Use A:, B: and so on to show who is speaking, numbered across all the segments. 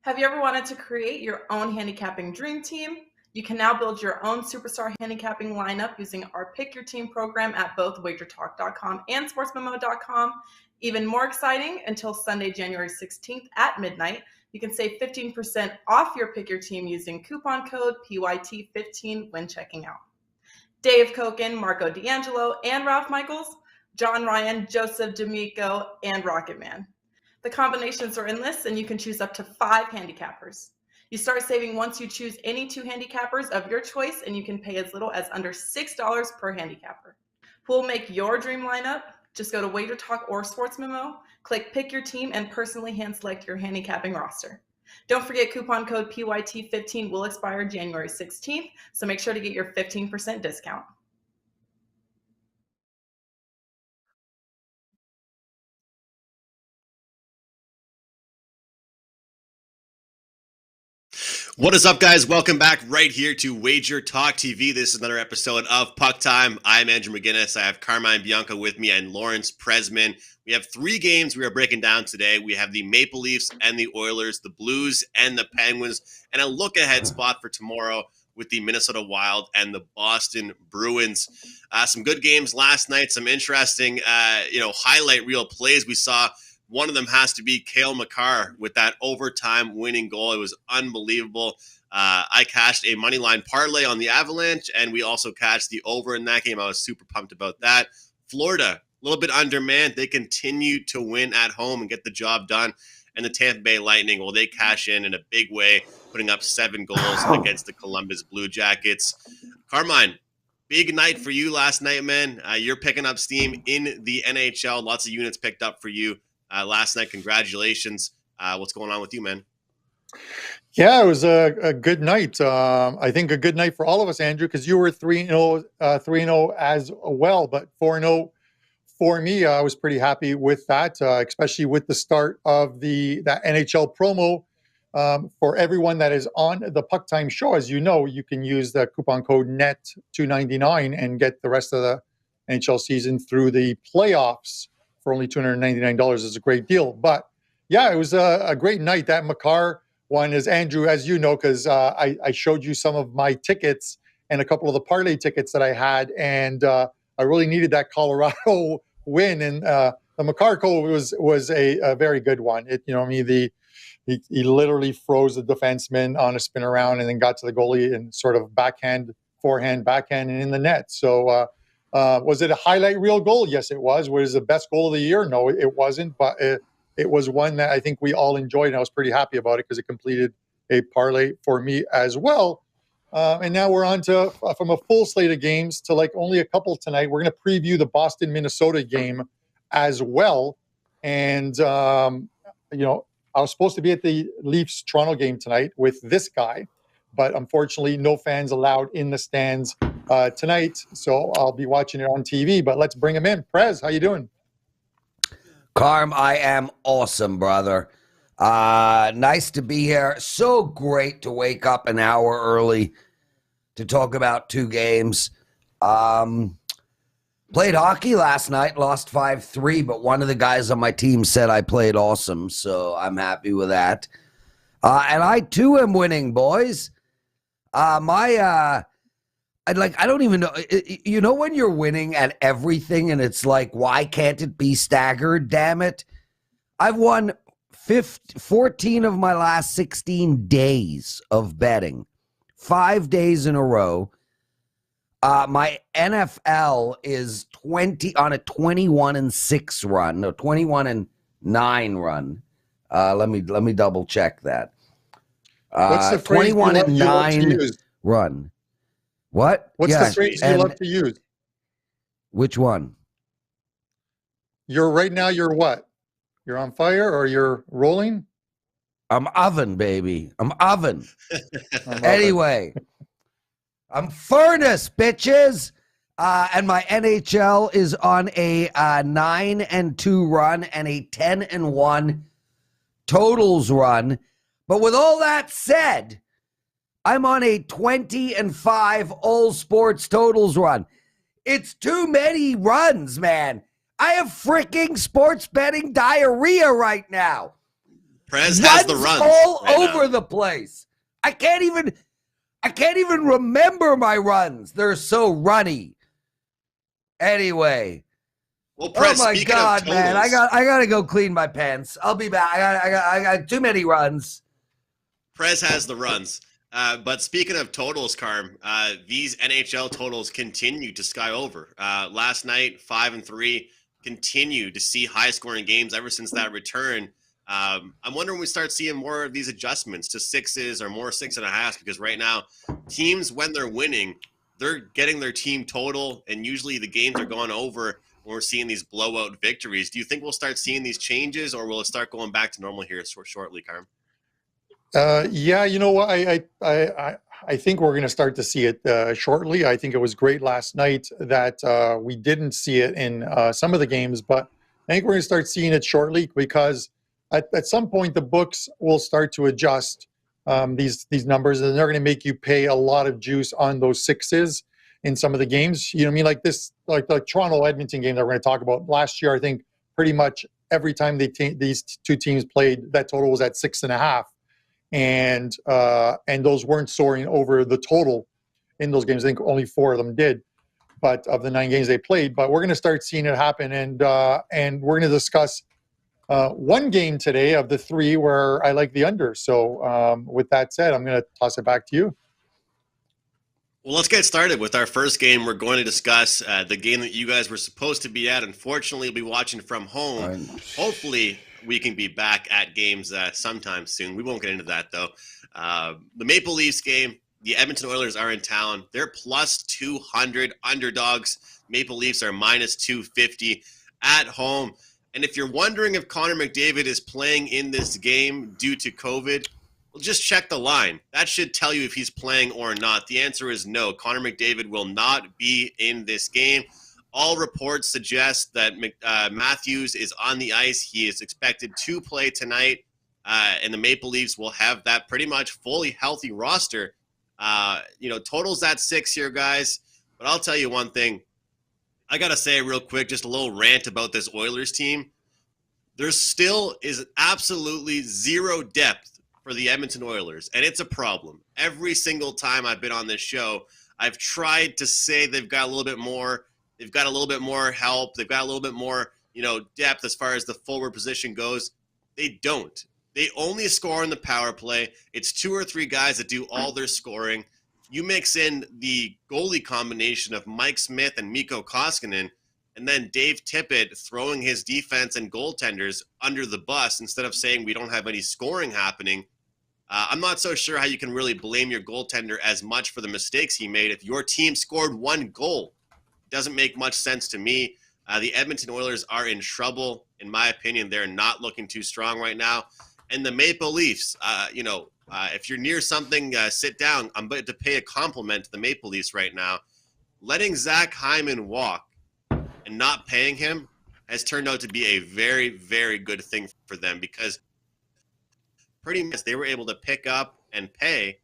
A: Have you ever wanted to create your own handicapping dream team? You can now build your own superstar handicapping lineup using our Pick Your Team program at both WagerTalk.com and SportsMemo.com. Even more exciting, until Sunday, January 16th at midnight, you can save 15% off your Pick Your Team using coupon code PYT15 when checking out. Dave Koken, Marco D'Angelo, and Ralph Michaels, John Ryan, Joseph D'Amico, and Rocketman. The combinations are endless, and you can choose up to 5 handicappers. You start saving once you choose any 2 handicappers of your choice, and you can pay as little as under $6 per handicapper. Who will make your dream lineup? Just go to WagerTalk or Sports Memo, click Pick Your Team, and personally hand-select your handicapping roster. Don't forget, coupon code PYT15 will expire January 16th, so make sure to get your 15% discount.
B: What is up, guys? Welcome back right here to Wager Talk TV. This is another episode of Puck Time. I'm Andrew McInnis. I have Carmine and Bianco with me and Lawrence Presman. We have 3 games we are breaking down today. We have the Maple Leafs and the Oilers, the Blues and the Penguins, and a look-ahead spot for tomorrow with the Minnesota Wild and the Boston Bruins. Some good games last night, some interesting highlight reel plays we saw. One of them has to be Cale Makar with that overtime winning goal. It was unbelievable. I cashed a money line parlay on the Avalanche, and we also cashed the over in that game. I was super pumped about that. Florida, a little bit undermanned. They continue to win at home and get the job done. And the Tampa Bay Lightning, well, they cash in a big way, putting up 7 goals against the Columbus Blue Jackets. Carmine, big night for you last night, man. You're picking up steam in the NHL. Lots of units picked up for you last night. Congratulations. What's going on with you, man?
C: Yeah, it was a good night. I think a good night for all of us, Andrew, because you were 3-0 as well, but 4-0 for me. I was pretty happy with that, especially with the start of that NHL promo. For everyone that is on the Puck Time show, as you know, you can use the coupon code NET299 and get the rest of the NHL season through the playoffs for only $299 is a great deal. But yeah, it was a great night. That Makar one is, Andrew, as you know, because I showed you some of my tickets and a couple of the parlay tickets that I had, and I really needed that Colorado win. And the Makar goal was a very good one. He literally froze the defenseman on a spin around and then got to the goalie and sort of forehand, backhand, and in the net. So was it a highlight reel goal? Yes, it was. Was it the best goal of the year? No, it wasn't. But it was one that I think we all enjoyed, and I was pretty happy about it because it completed a parlay for me as well. And now we're on to, from a full slate of games to like only a couple tonight. We're going to preview the Boston-Minnesota game as well. And, I was supposed to be at the Leafs-Toronto game tonight with this guy, but unfortunately no fans allowed in the stands tonight. So I'll be watching it on TV, but let's bring him in. Prez, how you doing?
D: Carm, I am awesome, brother. Nice to be here. So great to wake up an hour early to talk about 2 games. Played hockey last night, lost 5-3, but one of the guys on my team said I played awesome, so I'm happy with that. And I, too, am winning, boys. I don't even know. You know when you're winning at everything and it's like, why can't it be staggered, damn it? I've won 14 of my last 16 days of betting, 5 days in a row. My NFL is 21-6 run. No, 21-9 run. Let me double check that.
C: What's the phrase
D: 21-9 run? What?
C: What's the phrase you love to use?
D: Which one?
C: You're right now. You're what? You're on fire or you're rolling?
D: I'm oven, baby. I'm oven. Anyway. I'm furnace, bitches. And my NHL is on a 9-2 run and a 10-1 totals run. But with all that said, I'm on a 20-5 all sports totals run. It's too many runs, man. I have freaking sports betting diarrhea right now.
B: Prez has the runs
D: all
B: right
D: over
B: now.
D: the place. I can't even remember my runs. They're so runny. Anyway.
B: Well, Prez,
D: Oh my
B: speaking
D: God,
B: of totals,
D: man! I got to go clean my pants. I'll be back. I got too many runs.
B: Prez has the runs. But speaking of totals, Carm, these NHL totals continue to sky over. Last night, 5-3, continue to see high-scoring games ever since that return. I'm wondering when we start seeing more of these adjustments to sixes or more 6.5, because right now, teams, when they're winning, they're getting their team total, and usually the games are going over when we're seeing these blowout victories. Do you think we'll start seeing these changes, or will it start going back to normal here shortly, Carm?
C: Yeah, you know what? I think we're going to start to see it shortly. I think it was great last night that we didn't see it in some of the games, but I think we're going to start seeing it shortly because at some point the books will start to adjust these numbers, and they're going to make you pay a lot of juice on those sixes in some of the games. You know what I mean? Like the Toronto Edmonton game that we're going to talk about last year. I think pretty much every time these two teams played, that total was at 6.5. And those weren't soaring over the total in those games. I think only 4 of them did, but of the 9 games they played. But we're going to start seeing it happen, and we're going to discuss one game today of the 3 where I like the under. So with that said, I'm going to toss it back to you.
B: Well, let's get started with our first game. We're going to discuss the game that you guys were supposed to be at. Unfortunately, you'll be watching from home. Hopefully, we can be back at games sometime soon. We won't get into that, though. The Maple Leafs game, the Edmonton Oilers are in town. They're plus 200 underdogs. Maple Leafs are minus 250 at home. And if you're wondering if Connor McDavid is playing in this game due to COVID, well, just check the line. That should tell you if he's playing or not. The answer is no. Connor McDavid will not be in this game. All reports suggest that Matthews is on the ice. He is expected to play tonight, and the Maple Leafs will have that pretty much fully healthy roster. Totals at 6 here, guys. But I'll tell you one thing. I got to say real quick, just a little rant about this Oilers team. There still is absolutely zero depth for the Edmonton Oilers, and it's a problem. Every single time I've been on this show, I've tried to say they've got a little bit more. They've got a little bit more help. They've got a little bit more, depth as far as the forward position goes. They don't. They only score on the power play. It's 2 or 3 guys that do all their scoring. You mix in the goalie combination of Mike Smith and Mikko Koskinen, and then Dave Tippett throwing his defense and goaltenders under the bus instead of saying we don't have any scoring happening. I'm not so sure how you can really blame your goaltender as much for the mistakes he made if your team scored 1 goal. Doesn't make much sense to me. The Edmonton Oilers are in trouble. In my opinion, they're not looking too strong right now. And the Maple Leafs, if you're near something, sit down. I'm about to pay a compliment to the Maple Leafs right now. Letting Zach Hyman walk and not paying him has turned out to be a very, very good thing for them because pretty much they were able to pick up and pay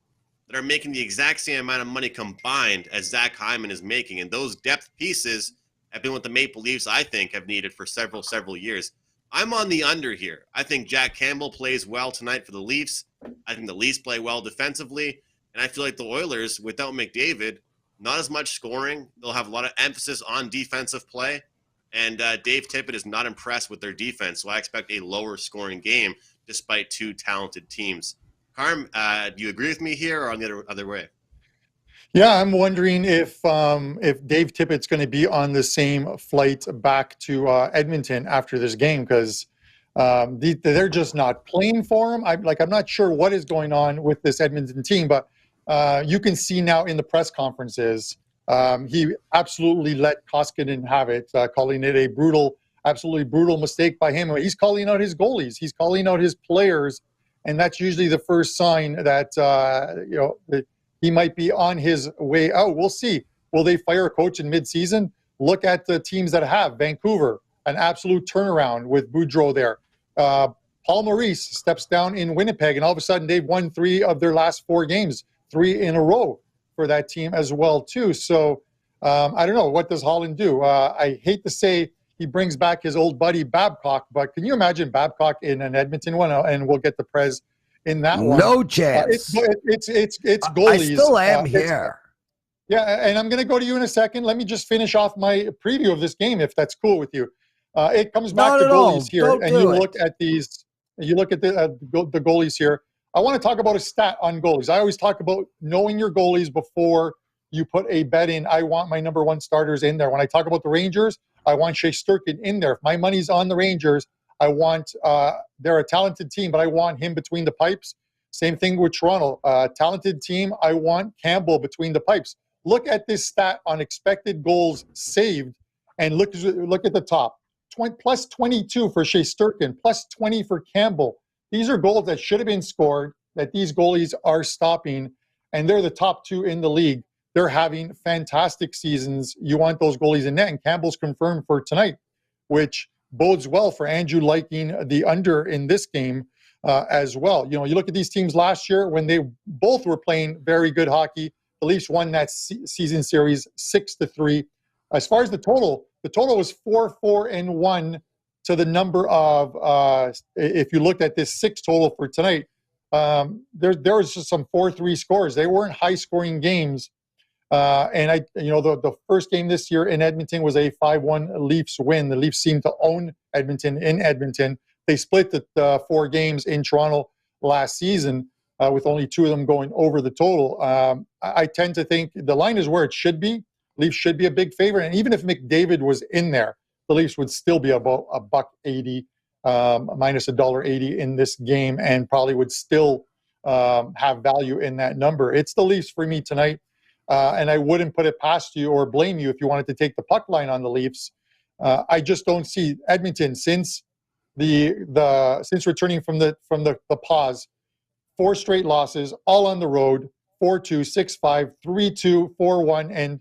B: that are making the exact same amount of money combined as Zach Hyman is making. And those depth pieces have been what the Maple Leafs, I think, have needed for several years. I'm on the under here. I think Jack Campbell plays well tonight for the Leafs. I think the Leafs play well defensively. And I feel like the Oilers, without McDavid, not as much scoring. They'll have a lot of emphasis on defensive play. And Dave Tippett is not impressed with their defense. So I expect a lower scoring game despite 2 talented teams. Carm, do you agree with me here or on the other way?
C: Yeah, I'm wondering if Dave Tippett's going to be on the same flight back to Edmonton after this game because they're just not playing for him. I'm not sure what is going on with this Edmonton team, but you can see now in the press conferences, he absolutely let Koskinen have it, calling it a absolutely brutal mistake by him. He's calling out his goalies. He's calling out his players. And that's usually the first sign that, that he might be on his way out. We'll see. Will they fire a coach in midseason? Look at the teams that have. Vancouver, an absolute turnaround with Boudreau there. Paul Maurice steps down in Winnipeg, and all of a sudden they've won 3 of their last 4 games, 3 in a row for that team as well, too. So I don't know. What does Holland do? I hate to say he brings back his old buddy Babcock. But can you imagine Babcock in an Edmonton one? And we'll get the Prez in that one.
D: No chance.
C: It's goalies.
D: I still am here.
C: Yeah, and I'm going to go to you in a second. Let me just finish off my preview of this game, if that's cool with you. It comes back to goalies here, and you look at these. You look at the goalies here. I want to talk about a stat on goalies. I always talk about knowing your goalies before you put a bet in. I want my number one starters in there. When I talk about the Rangers, I want Shesterkin in there. If my money's on the Rangers, I want they're a talented team, but I want him between the pipes. Same thing with Toronto. Talented team, I want Campbell between the pipes. Look at this stat on expected goals saved, and look at the top. Plus 22 for Shesterkin, plus 20 for Campbell. These are goals that should have been scored, that these goalies are stopping, and they're the top two in the league. They're having fantastic seasons. You want those goalies in net, and Campbell's confirmed for tonight, which bodes well for Andrew liking the under in this game as well. You know, you look at these teams last year when they both were playing very good hockey. The Leafs won that season series 6-3. As far as the total was 4-4-1 to the number of, if you looked at this 6 total for tonight, there was just some 4-3 scores. They weren't high-scoring games. And the first game this year in Edmonton was a 5-1 Leafs win. The Leafs seemed to own Edmonton in Edmonton. They split the 4 games in Toronto last season, with only 2 of them going over the total. I tend to think the line is where it should be. Leafs should be a big favorite, and even if McDavid was in there, the Leafs would still be about $1.80, minus $1.80 in this game, and probably would still have value in that number. It's the Leafs for me tonight, and I wouldn't put it past you or blame you if you wanted to take the puck line on the Leafs. I just don't see Edmonton since returning from the pause. 4 straight losses, all on the road, 4-2, 6-5, 3-2, 4-1, and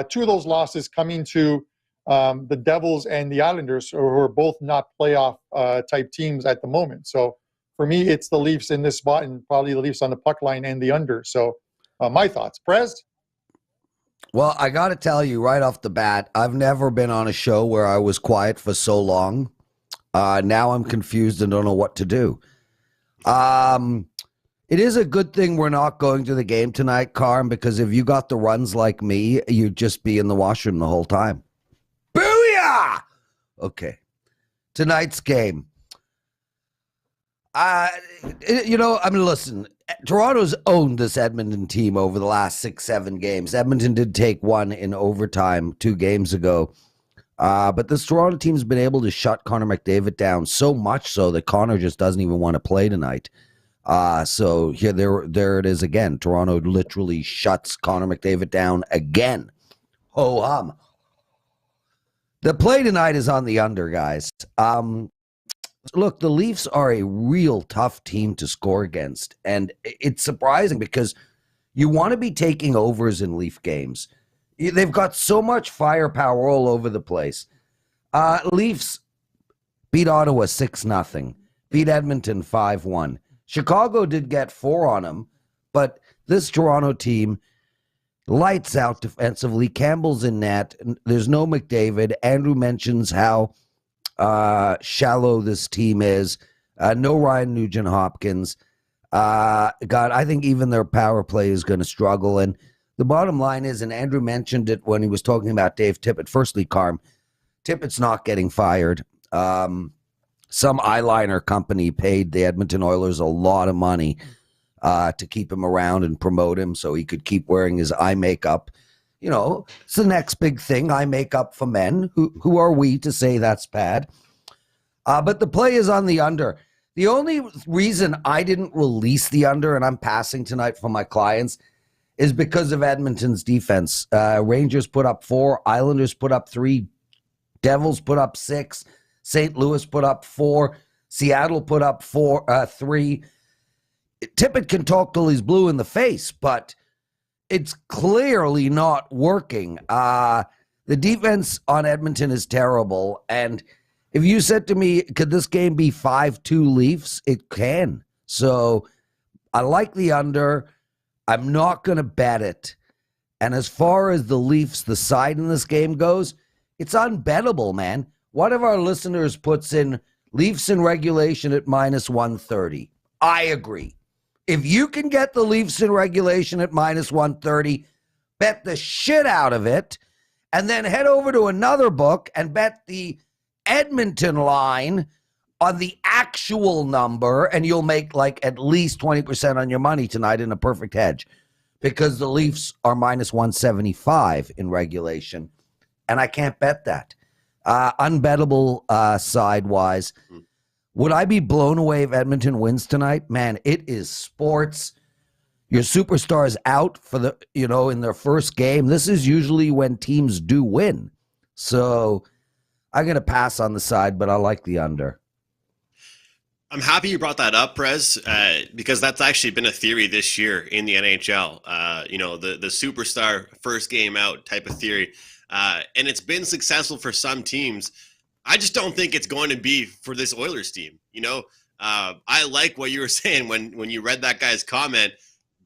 C: 2 of those losses coming to the Devils and the Islanders, who are both not playoff type teams at the moment. So for me, it's the Leafs in this spot, and probably the Leafs on the puck line and the under. So my thoughts. Prez?
D: Well, I got to tell you right off the bat, I've never been on a show where I was quiet for so long. Now I'm confused and don't know what to do. It is a good thing we're not going to the game tonight, Carm, because if you got the runs like me, you'd just be in the washroom the whole time. Booyah! Okay. Tonight's game. Listen, Toronto's owned this Edmonton team over the last 6-7 games. Edmonton did take one in overtime 2 games ago. But this Toronto team's been able to shut Connor McDavid down so much so that Connor just doesn't even want to play tonight. So here, there it is again. Toronto literally shuts Connor McDavid down again. Ho-hum. The play tonight is on the under, guys. Look, the Leafs are a real tough team to score against, and it's surprising because you want to be taking overs in Leaf games. They've got so much firepower all over the place. Leafs beat Ottawa 6-0, beat Edmonton 5-1. Chicago did get 4 on them, but this Toronto team, lights out defensively. Campbell's in net. There's no McDavid. Andrew mentions how shallow this team is. No Ryan Nugent-Hopkins. I think even their power play is going to struggle. And the bottom line is, and Andrew mentioned it when he was talking about Dave Tippett. Firstly, Carm, Tippett's not getting fired. Some eyeliner company paid the Edmonton Oilers a lot of money to keep him around and promote him so he could keep wearing his eye makeup. You know, it's the next big thing, eye makeup for men. Who are we to say that's bad? But the play is on the under. The only reason I didn't release the under, and I'm passing tonight for my clients, is because of Edmonton's defense. Rangers put up 4, Islanders put up 3, Devils put up 6, St. Louis put up 4, Seattle put up 3. Tippett can talk till he's blue in the face, but it's clearly not working. The defense on Edmonton is terrible, and if you said to me, could this game be 5-2 Leafs? It can. So I like the under. I'm not going to bet it. And as far as the Leafs, the side in this game goes, It's unbettable, man. One of our listeners puts in Leafs in regulation at -130. I agree. If you can get the Leafs in regulation at -130, bet the shit out of it, and then head over to another book and bet the Edmonton line on the actual number, and you'll make like at least 20% on your money tonight in a perfect hedge, because the Leafs are -175 in regulation, and I can't bet that. Unbettable side-wise. Would I be blown away if Edmonton wins tonight? Man, it is sports. Your superstar's out for the, in their first game. This is usually when teams do win. So I'm going to pass on the side, but I like the under.
B: I'm happy you brought that up, Prez, because that's actually been a theory this year in the NHL. The superstar first game out type of theory. And it's been successful for some teams. I just don't think it's going to be for this Oilers team. I like what you were saying when you read that guy's comment.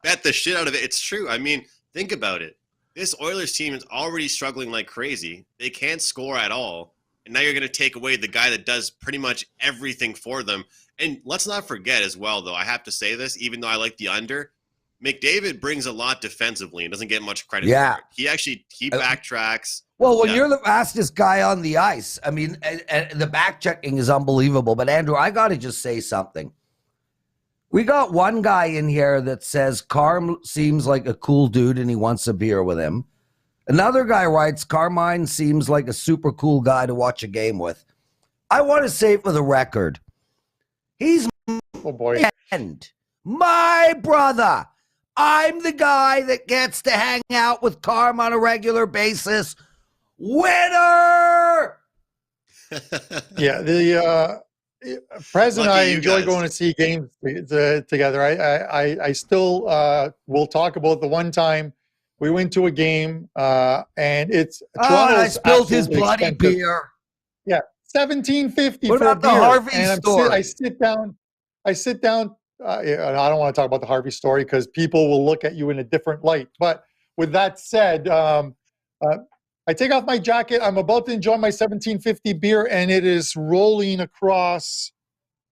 B: Bet the shit out of it. It's true. I mean, think about it. This Oilers team is already struggling like crazy. They can't score at all. And now you're going to take away the guy that does pretty much everything for them. And let's not forget as well, though, I have to say this, even though I like the under, McDavid brings a lot defensively and doesn't get much credit for it. He backtracks.
D: Well, when you're the fastest guy on the ice, I mean, the back checking is unbelievable. But, Andrew, I got to just say something. We got one guy in here that says Carm seems like a cool dude and he wants a beer with him. Another guy writes, Carmine seems like a super cool guy to watch a game with. I want to say for the record, he's my brother. I'm the guy that gets to hang out with Carm on a regular basis. Winner!
C: Yeah, Prez and I enjoy going to see games together. I still will talk about the one time we went to a game, and it's Toronto.
D: I spilled his bloody expensive beer.
C: Yeah, $17.50
D: for a beer. Harvey
C: and
D: story?
C: I sit down. I don't want to talk about the Harvey story because people will look at you in a different light. But with that said, I take off my jacket. I'm about to enjoy my $17.50 beer, and it is rolling across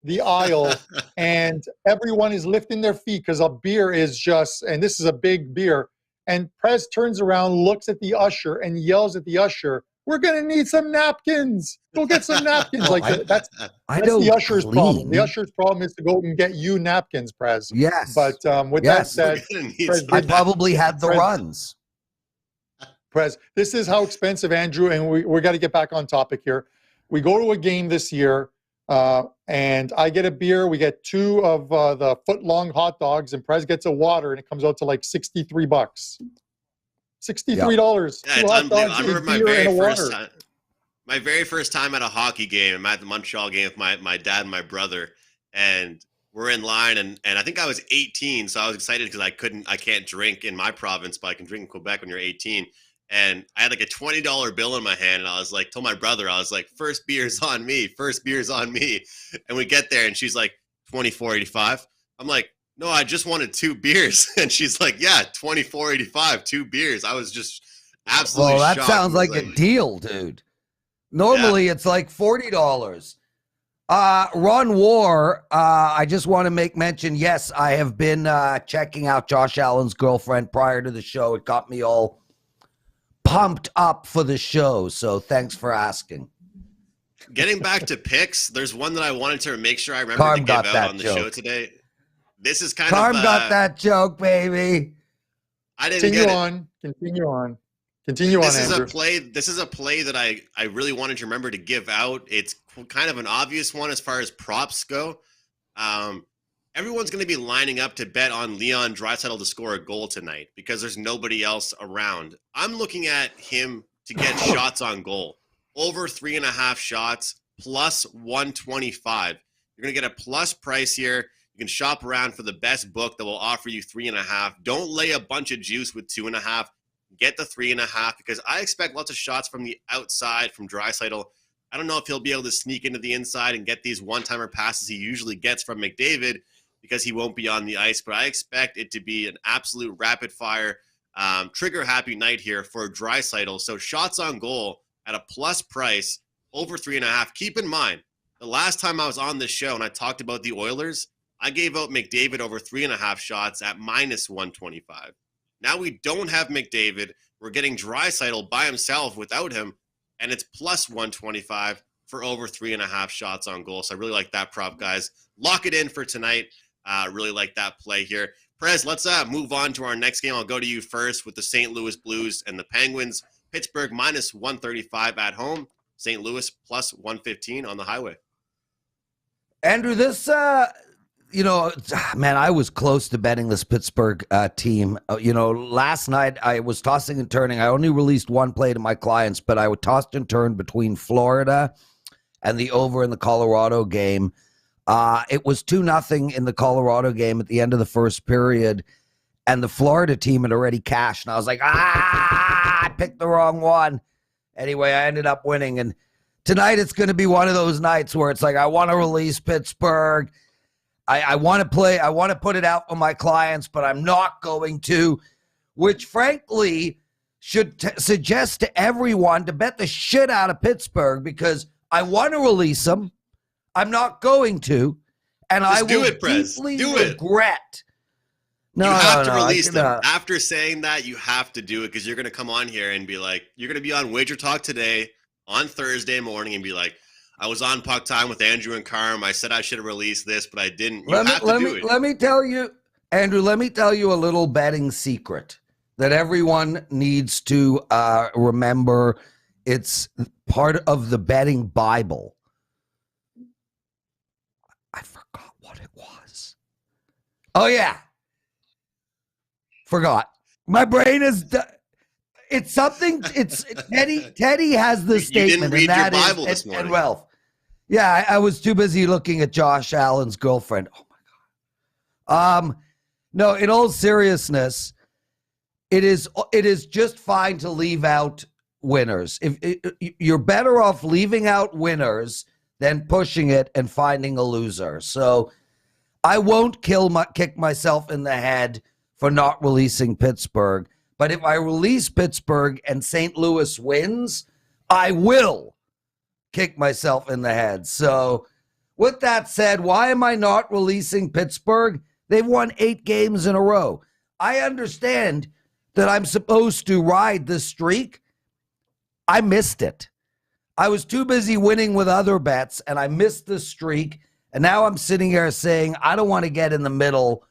C: the aisle, and everyone is lifting their feet because a beer is just, and this is a big beer. And Prez turns around, looks at the usher, and yells at the usher, "We're going to need some napkins. Go get some napkins." That's the usher's problem. The usher's problem is to go and get you napkins, Prez.
D: Yes.
C: But with that said, Prez,
D: I probably had the runs.
C: Prez, this is how expensive, Andrew, and we got to get back on topic here. We go to a game this year, and I get a beer. We get two of the foot-long hot dogs, and Prez gets a water, and it comes out to like $63. $63.
B: Yeah, it's unbelievable. I remember my very first time at a hockey game. I'm at the Montreal game with my dad and my brother, and we're in line, and I think I was 18, so I was excited because I can't drink in my province, but I can drink in Quebec when you're 18. And I had like a $20 bill in my hand, and I was like, told my brother, I was like, first beer's on me. And we get there, and she's like, $24.85. I'm like, no, I just wanted two beers. And she's like, yeah, $24.85, two beers. I was just absolutely shocked.
D: Well, that sounds like a deal, dude. Normally it's like $40. Ron War, I just want to make mention, yes, I have been checking out Josh Allen's girlfriend prior to the show. It got me all pumped up for the show, so thanks for asking.
B: Getting back to picks, there's one that I wanted to make sure I remember to give out on the show today. This is kind
D: Carm got that joke, baby.
B: I didn't get it.
C: Continue on,
B: Andrew. This is a play that I really wanted to remember to give out. It's kind of an obvious one as far as props go. Everyone's going to be lining up to bet on Leon Draisaitl to score a goal tonight because there's nobody else around. I'm looking at him to get shots on goal. Over 3.5 shots, plus 125. You're going to get a plus price here. You can shop around for the best book that will offer you 3.5. Don't lay a bunch of juice with 2.5. Get the 3.5 because I expect lots of shots from the outside from Draisaitl. I don't know if he'll be able to sneak into the inside and get these one-timer passes he usually gets from McDavid because he won't be on the ice. But I expect it to be an absolute rapid-fire, trigger-happy night here for Draisaitl. So shots on goal, at a plus price over 3.5. Keep in mind, the last time I was on this show and I talked about the Oilers, I gave out McDavid over 3.5 shots at minus 125. Now we don't have McDavid. We're getting Draisaitl by himself without him, and it's plus 125 for over 3.5 shots on goal. So I really like that prop, guys. Lock it in for tonight. Really like that play here. Prez, let's move on to our next game. I'll go to you first with the St. Louis Blues and the Penguins. Pittsburgh minus 135 at home. St. Louis plus 115 on the highway.
D: Andrew, this, man, I was close to betting this Pittsburgh team. Last night I was tossing and turning. I only released one play to my clients, but I would toss and turn between Florida and the over in the Colorado game. It was 2-0 in the Colorado game at the end of the first period, and the Florida team had already cashed. And I was like, I picked the wrong one. Anyway, I ended up winning. And tonight it's going to be one of those nights where it's like, I want to release Pittsburgh. I want to play. I want to put it out for my clients, but I'm not going to, which frankly should suggest to everyone to bet the shit out of Pittsburgh, because I want to release them. I'm not going to, and
B: Just
D: I will deeply regret.
B: No, you have to release them. After saying that, you have to do it, because you're going to come on here and be like, you're going to be on Wager Talk today on Thursday morning and be like, I was on Puck Time with Andrew and Carm. I said I should have released this, but I didn't. Let me tell you, Andrew, let me tell you a little betting secret that everyone needs to remember. It's part of the betting Bible. I forgot what it was. Oh, yeah. Forgot. My brain is... It's something... It's Teddy has this statement. You didn't read your Bible this morning.
D: And Ralph. Yeah, I was too busy looking at Josh Allen's girlfriend. Oh, my God. No, in all seriousness, it is just fine to leave out winners. You're better off leaving out winners than pushing it and finding a loser. So I won't kick myself in the head for not releasing Pittsburgh. But if I release Pittsburgh and St. Louis wins, I will kick myself in the head. So with that said, why am I not releasing Pittsburgh? They've won 8 games in a row. I understand that I'm supposed to ride this streak. I missed it. I was too busy winning with other bets, and I missed the streak. And now I'm sitting here saying I don't want to get in the middle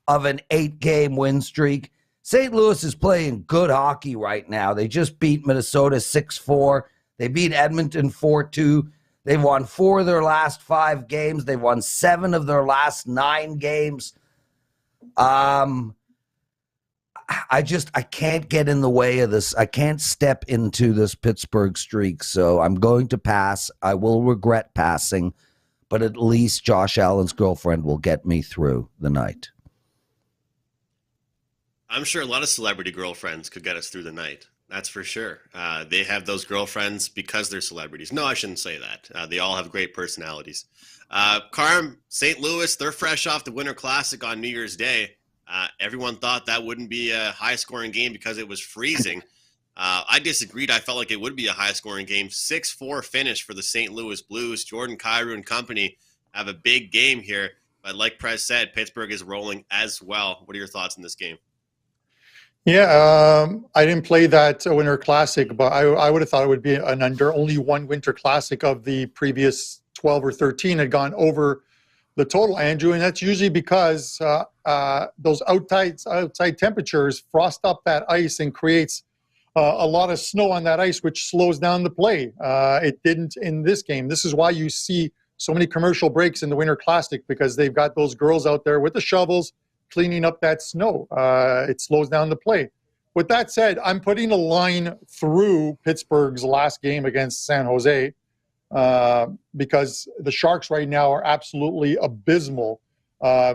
D: of an 8-game win streak. St. Louis is playing good hockey right now. They just beat Minnesota 6-4. They beat Edmonton 4-2. They've won 4 of their last 5 games. They've won 7 of their last 9 games. I can't get in the way of this. I can't step into this Pittsburgh streak, so I'm going to pass. I will regret passing, but at least Josh Allen's girlfriend will get me through the night.
B: I'm sure a lot of celebrity girlfriends could get us through the night. That's for sure. They have those girlfriends because they're celebrities. No, I shouldn't say that. They all have great personalities. Carm, St. Louis, they're fresh off the Winter Classic on New Year's Day. Everyone thought that wouldn't be a high-scoring game because it was freezing. I disagreed. I felt like it would be a high-scoring game. 6-4 finish for the St. Louis Blues. Jordan Kyrou and company have a big game here. But like Prez said, Pittsburgh is rolling as well. What are your thoughts on this game?
C: Yeah, I didn't play that Winter Classic, but I would have thought it would be an under. Only one Winter Classic of the previous 12 or 13 had gone over the total, Andrew, and that's usually because those outside temperatures frost up that ice and creates a lot of snow on that ice, which slows down the play. It didn't in this game. This is why you see so many commercial breaks in the Winter Classic, because they've got those girls out there with the shovels cleaning up that snow. It slows down the play. With that said, I'm putting a line through Pittsburgh's last game against San Jose because the Sharks right now are absolutely abysmal.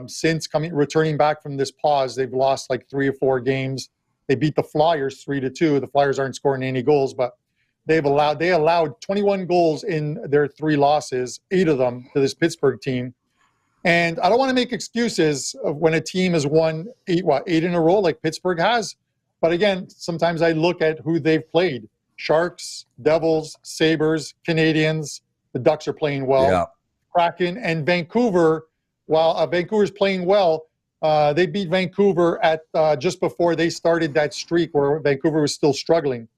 C: Since returning back from this pause, they've lost like 3 or 4 games. They beat the Flyers 3-2. The Flyers aren't scoring any goals, but they allowed 21 goals in their 3 losses, 8 of them to this Pittsburgh team. And I don't want to make excuses of when a team has won 8 in a row like Pittsburgh has. But again, sometimes I look at who they've played. Sharks, Devils, Sabres, Canadians. The Ducks are playing well.
D: Yeah.
C: Kraken and Vancouver. While Vancouver's playing well, they beat Vancouver at just before they started that streak where Vancouver was still struggling.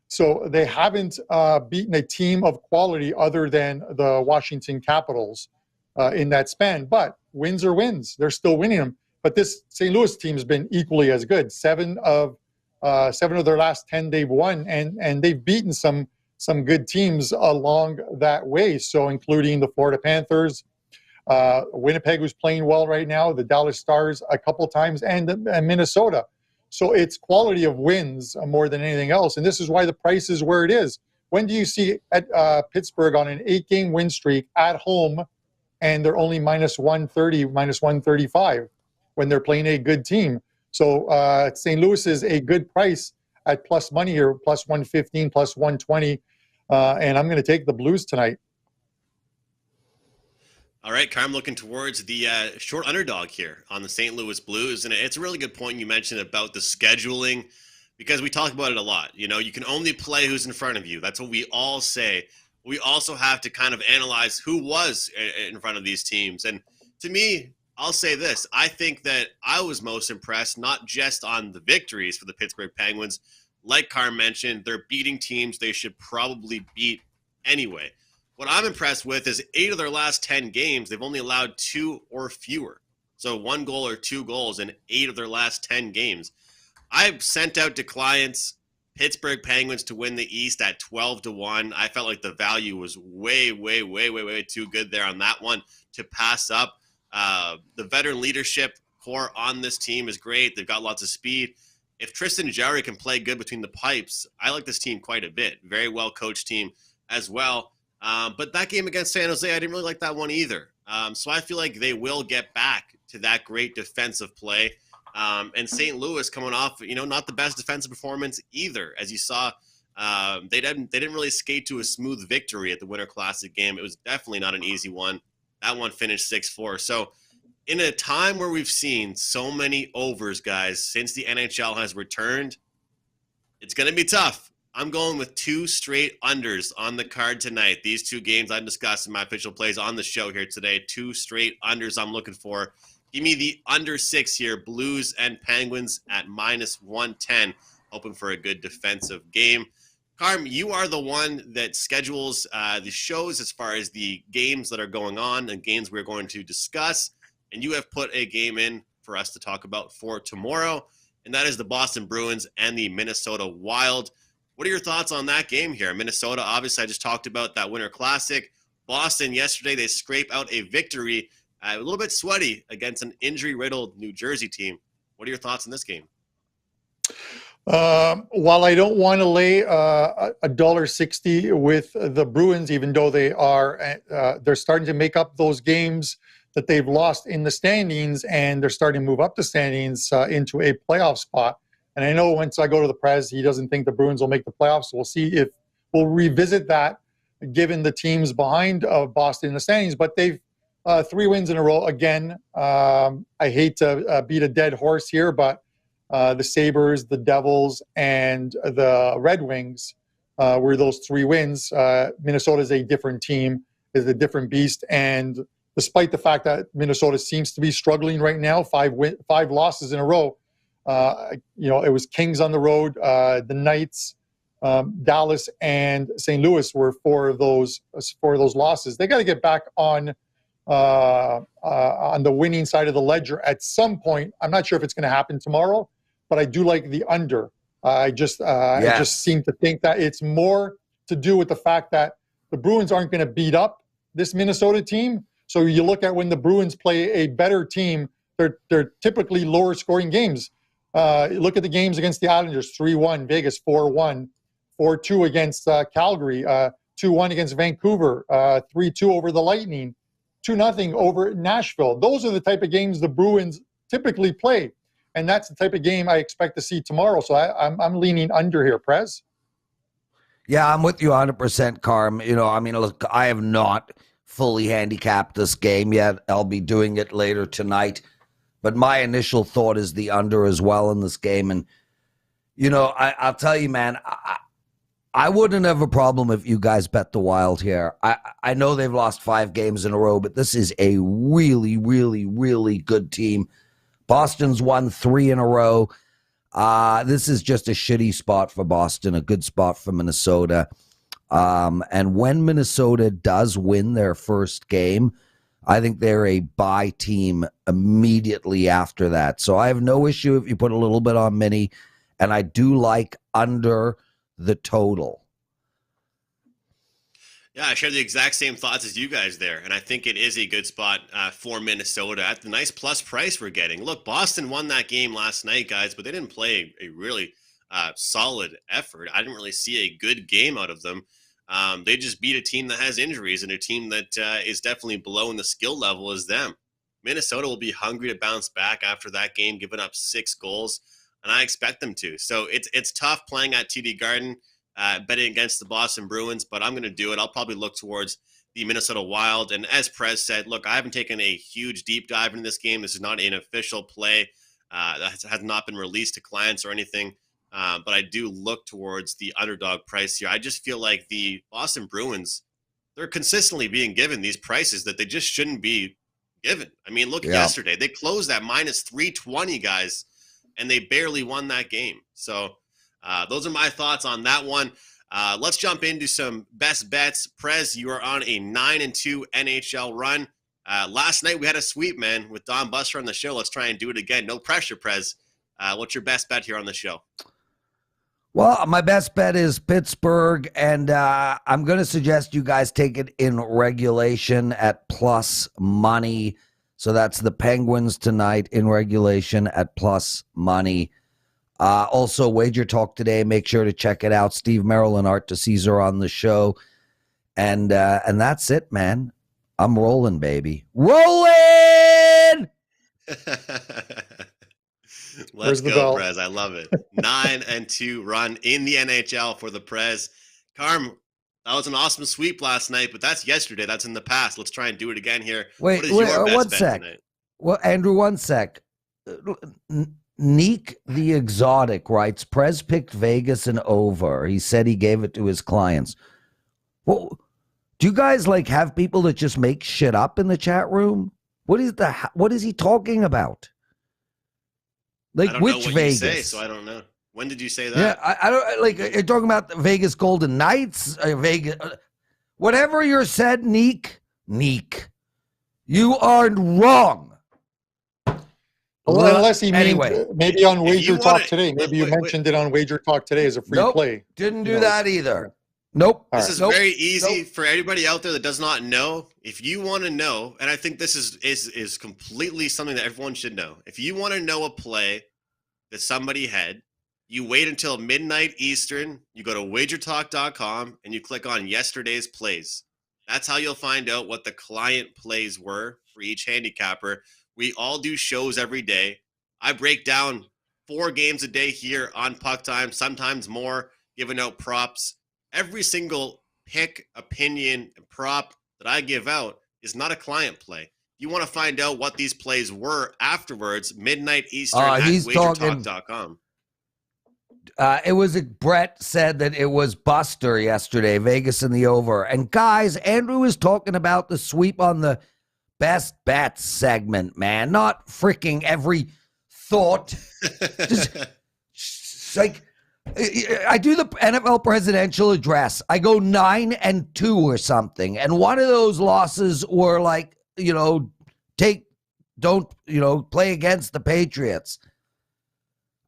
C: So they haven't beaten a team of quality other than the Washington Capitals in that span. But wins are wins. They're still winning them. But this St. Louis team has been equally as good. Seven of their last 10 they've won, and they've beaten some good teams along that way. So including the Florida Panthers, Winnipeg, who's playing well right now, the Dallas Stars a couple times, and Minnesota. So it's quality of wins more than anything else. And this is why the price is where it is. When do you see at Pittsburgh on an 8-game win streak at home, and they're only minus 130, minus 135 when they're playing a good team? So St. Louis is a good price at plus money here, plus 115, plus 120. And I'm going to take the Blues tonight.
B: All right, Carm, looking towards the short underdog here on the St. Louis Blues. And it's a really good point you mentioned about the scheduling, because we talk about it a lot. You know, you can only play who's in front of you. That's what we all say. We also have to kind of analyze who was in front of these teams. And to me, I'll say this. I think that I was most impressed, not just on the victories for the Pittsburgh Penguins. Like Carm mentioned, they're beating teams they should probably beat anyway. What I'm impressed with is 8 of their last 10 games, they've only allowed 2 or fewer. So 1 goal or 2 goals in 8 of their last 10 games. I've sent out to clients Pittsburgh Penguins to win the East at 12-1. I felt like the value was way too good there on that one to pass up. The veteran leadership core on this team is great. They've got lots of speed. If Tristan Jarry can play good between the pipes, I like this team quite a bit. Very well coached team as well. But that game against San Jose, I didn't really like that one either. So I feel like they will get back to that great defensive play. And St. Louis coming off, not the best defensive performance either. As you saw, they didn't really skate to a smooth victory at the Winter Classic game. It was definitely not an easy one. That one finished 6-4. So in a time where we've seen so many overs, guys, since the NHL has returned, it's going to be tough. I'm going with 2 straight unders on the card tonight. These 2 games I'm discussing my official plays on the show here today. 2 straight unders I'm looking for. Give me the under 6 here, Blues and Penguins at minus 110, hoping for a good defensive game. Carm, you are the one that schedules the shows as far as the games that are going on and games we're going to discuss. And you have put a game in for us to talk about for tomorrow, and that is the Boston Bruins and the Minnesota Wild. What are your thoughts on that game here? Minnesota, obviously, I just talked about that Winter Classic. Boston, yesterday, they scrape out a victory, a little bit sweaty against an injury-riddled New Jersey team. What are your thoughts on this game?
C: While I don't want to lay $1.60 with the Bruins, even though they're starting to make up those games that they've lost in the standings, and they're starting to move up the standings into a playoff spot. And I know once I go to the Prez, he doesn't think the Bruins will make the playoffs. So we'll see if we'll revisit that given the teams behind Boston in the standings. But they've 3 wins in a row. Again, I hate to beat a dead horse here, but the Sabres, the Devils, and the Red Wings were those 3 wins. Minnesota is a different team, is a different beast. And despite the fact that Minnesota seems to be struggling right now, 5 losses in a row, it was Kings on the road, the Knights, Dallas, and St. Louis were 4 of those losses. They got to get back on the winning side of the ledger at some point. I'm not sure if it's going to happen tomorrow, but I do like the under. I just seem to think that it's more to do with the fact that the Bruins aren't going to beat up this Minnesota team. So you look at when the Bruins play a better team, they're typically lower scoring games. Look at the games against the Islanders, 3-1, Vegas 4-1, 4-2 against Calgary, 2-1 against Vancouver, 3-2 over the Lightning, 2-0 over Nashville. Those are the type of games the Bruins typically play, and that's the type of game I expect to see tomorrow. So I'm leaning under here, Prez.
D: Yeah, I'm with you 100%, Carm. Look, I have not fully handicapped this game yet. I'll be doing it later tonight. But my initial thought is the under as well in this game. And, I'll tell you, man, I wouldn't have a problem if you guys bet the Wild here. I know they've lost 5 games in a row, but this is a really, really, really good team. Boston's won 3 in a row. This is just a shitty spot for Boston, a good spot for Minnesota. And when Minnesota does win their first game, I think they're a bye team immediately after that. So I have no issue if you put a little bit on Mini, and I do like under the total.
B: Yeah, I share the exact same thoughts as you guys there, and I think it is a good spot for Minnesota at the nice plus price we're getting. Look, Boston won that game last night, guys, but they didn't play a really solid effort. I didn't really see a good game out of them. They just beat a team that has injuries and a team that is definitely below in the skill level as them. Minnesota will be hungry to bounce back after that game, giving up 6 goals, and I expect them to. So it's tough playing at TD Garden, betting against the Boston Bruins, but I'm going to do it. I'll probably look towards the Minnesota Wild. And as Prez said, look, I haven't taken a huge deep dive into this game. This is not an official play that has not been released to clients or anything. But I do look towards the underdog price here. I just feel like the Boston Bruins, they're consistently being given these prices that they just shouldn't be given. I mean, look at yesterday. They closed at minus 320, guys, and they barely won that game. So those are my thoughts on that one. Let's jump into some best bets. Prez, you are on a 9-2 NHL run. Last night we had a sweep, man, with Don Buster on the show. Let's try and do it again. No pressure, Prez. What's your best bet here on the show?
D: Well, my best bet is Pittsburgh, and I'm going to suggest you guys take it in regulation at plus money. So that's the Penguins tonight in regulation at plus money. Also, Wager Talk today. Make sure to check it out. Steve Merrill and Art DeCesar on the show. And that's it, man. I'm rolling, baby. Rolling!
B: Let's go, Prez. I love it. 9-2 run in the NHL for the Prez. Carm, that was an awesome sweep last night, but that's yesterday. That's in the past. Let's try and do it again here.
D: Wait, one sec. Tonight? Well, Andrew, one sec. Neek the Exotic writes, Prez picked Vegas and over. He said he gave it to his clients. Well, do you guys have people that just make shit up in the chat room? What is he talking about?
B: I don't
D: which
B: know what
D: Vegas?
B: You say, so I don't know. When did you say that?
D: Yeah, I don't you're talking about the Vegas Golden Knights, Vegas, whatever you said, Neek, you are wrong.
C: Well, unless he maybe on Wager Talk today. Maybe you mentioned it on Wager Talk today as a free play.
D: Didn't do that either. Nope.
B: This is very easy for anybody out there that does not know. If you want to know, and I think this is completely something that everyone should know. If you want to know a play that somebody had, you wait until midnight Eastern, you go to wagertalk.com and you click on yesterday's plays. That's how you'll find out what the client plays were for each handicapper. We all do shows every day. I break down 4 games a day here on Puck Time, sometimes more, giving out props. Every single pick, opinion, and prop that I give out is not a client play. If you want to find out what these plays were afterwards, midnight Eastern at wagertalk.com.
D: It was Brett said that it was Buster yesterday, Vegas in the over. And guys, Andrew is talking about the sweep on the best bets segment, man. Not freaking every thought. Just like I do the NFL presidential address. I go 9-2 or something. And one of those losses were don't play against the Patriots.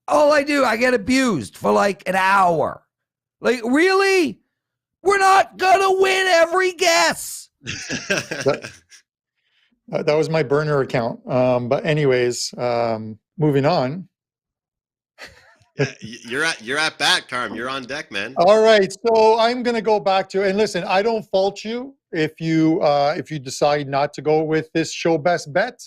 D: All I do, I get abused for an hour. Really? We're not going to win every guess.
C: That was my burner account. But anyways, moving on.
B: Yeah, you're at bat, Carm. You're on deck, man.
C: All right, so I'm going to go back to, and listen, I don't fault you if you decide not to go with this show best bet,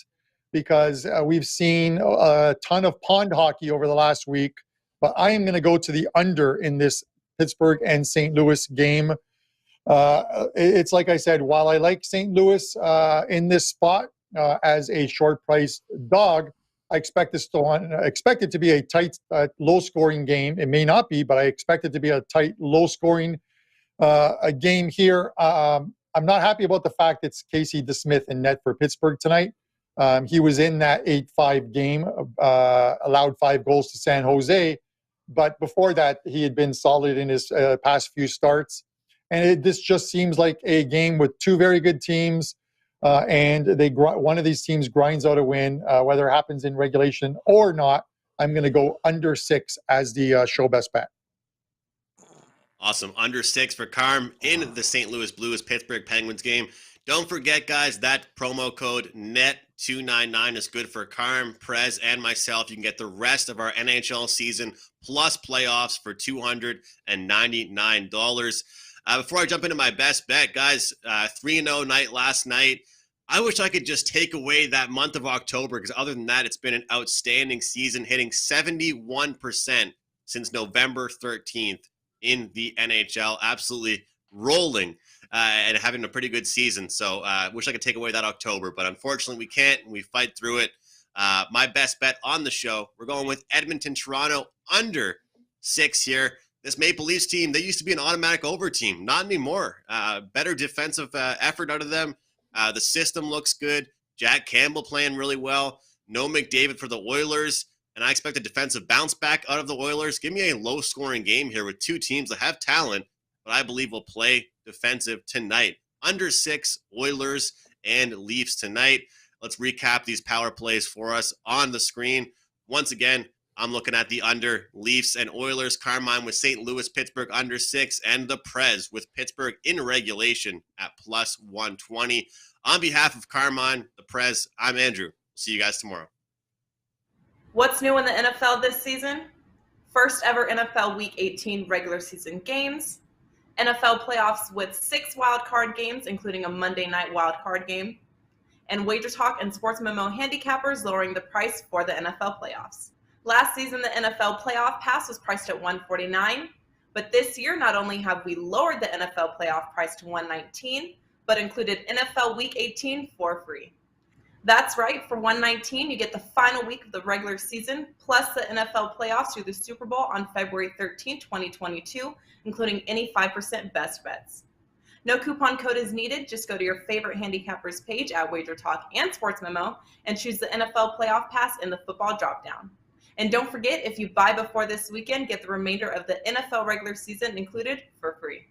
C: because we've seen a ton of pond hockey over the last week. But I am going to go to the under in this Pittsburgh and St. Louis game. It's like I said, while I like St. Louis in this spot as a short price dog, I expect it to be a tight, low-scoring game. It may not be, but I expect it to be a tight, low-scoring a game here. I'm not happy about the fact it's Casey DeSmith in net for Pittsburgh tonight. He was in that 8-5 game, allowed 5 goals to San Jose, but before that, he had been solid in his past few starts. And this just seems like a game with two very good teams, and one of these teams grinds out a win, whether it happens in regulation or not. I'm going to go under 6 as the show best bet.
B: Awesome. Under 6 for Carm in the St. Louis Blues Pittsburgh Penguins game. Don't forget, guys, that promo code NET299 is good for Carm, Prez, and myself. You can get the rest of our NHL season plus playoffs for $299. Before I jump into my best bet, guys, 3-0 night last night. I wish I could just take away that month of October, because other than that, it's been an outstanding season, hitting 71% since November 13th in the NHL. Absolutely rolling and having a pretty good season. So I wish I could take away that October, but unfortunately we can't, and we fight through it. My best bet on the show, we're going with Edmonton, Toronto, under 6 here. This Maple Leafs team, they used to be an automatic over team. Not anymore. Better defensive effort out of them. The system looks good. Jack Campbell playing really well. No McDavid for the Oilers. And I expect a defensive bounce back out of the Oilers. Give me a low-scoring game here with two teams that have talent, but I believe will play defensive tonight. Under 6, Oilers and Leafs tonight. Let's recap these power plays for us on the screen. Once again, I'm looking at the under Leafs and Oilers. Carmine with St. Louis, Pittsburgh under 6, and the Prez with Pittsburgh in regulation at plus 120. On behalf of Carmine, the Prez, I'm Andrew. See you guys tomorrow.
A: What's new in the NFL this season? First ever NFL Week 18 regular season games, NFL playoffs with 6 wildcard games, including a Monday night wildcard game, and WagerTalk and Sports Memo handicappers lowering the price for the NFL playoffs. Last season, the NFL playoff pass was priced at $149, but this year, not only have we lowered the NFL playoff price to $119, but included NFL Week 18 for free. That's right, for $119, you get the final week of the regular season, plus the NFL playoffs through the Super Bowl on February 13, 2022, including any 5% best bets. No coupon code is needed. Just go to your favorite handicappers page at WagerTalk and Sports Memo and choose the NFL playoff pass in the football dropdown. And don't forget, if you buy before this weekend, get the remainder of the NFL regular season included for free.